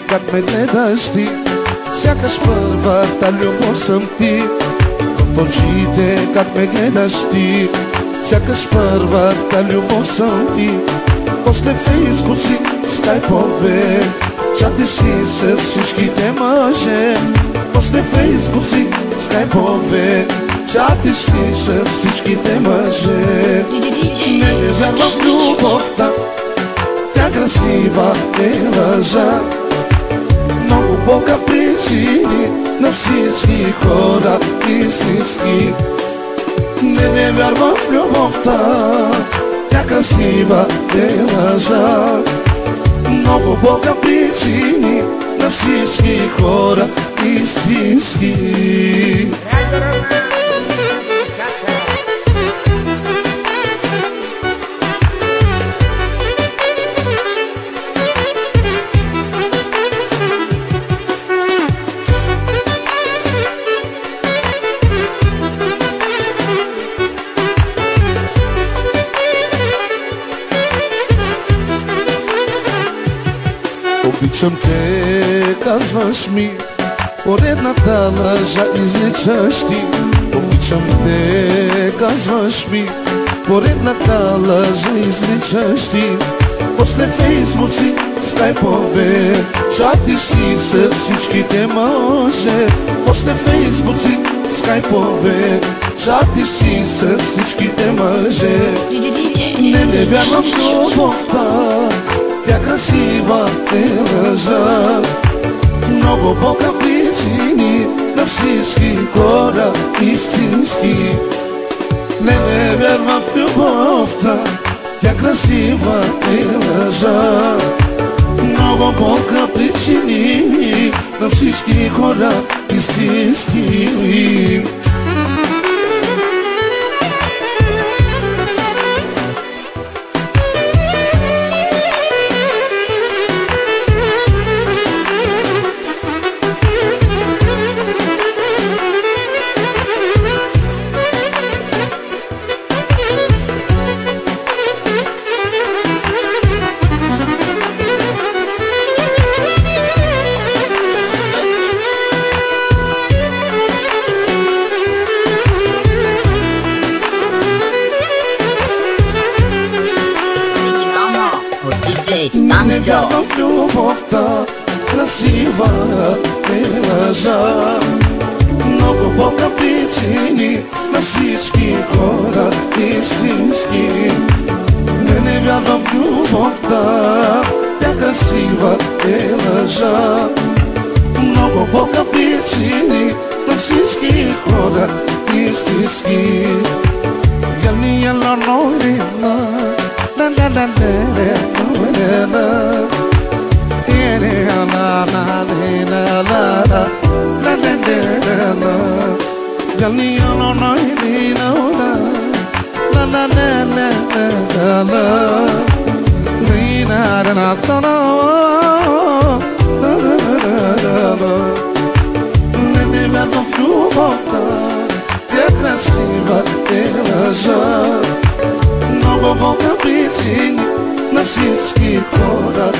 как ме гледаш ти, сякаш първата любов съм ти. В очите как ме гледаш ти, сякаш първата любов съм ти. После фейсбук си, скайпове, чатиш си с всичките мъже. После фейсбук си, скайпове, чатиш си с всичките мъже. Не вярвам в любовта, тя красива е лъжа. Много бога причини на всички хора истински. Не вярвам в любовта, тя красива е лъжа. Много бога причини на всички хора истински. Обичам те, казваш ми, поредната лъжа изличаш ти. Обичам те, казваш ми, поредната лъжа изличаш ти. После фейсбук си, скайпове, чатиш си с всичките мъже. После фейсбук си, скайпове, чатиш си с всичките мъже. Не вярвам в любовта, тя красива е лъжа. Много бога причини на всички хора истински. Не вярвам в любовта, тя красива е лъжа. Много бога причини на всички хора истински. Не вярвам в любовта, красива е лъжа. Много бога причини на всички хора истински. Не вярвам в любовта, тя красива е лъжа. Много бога причини на всички хора истински. La la la la la la Много бога причини на всички хора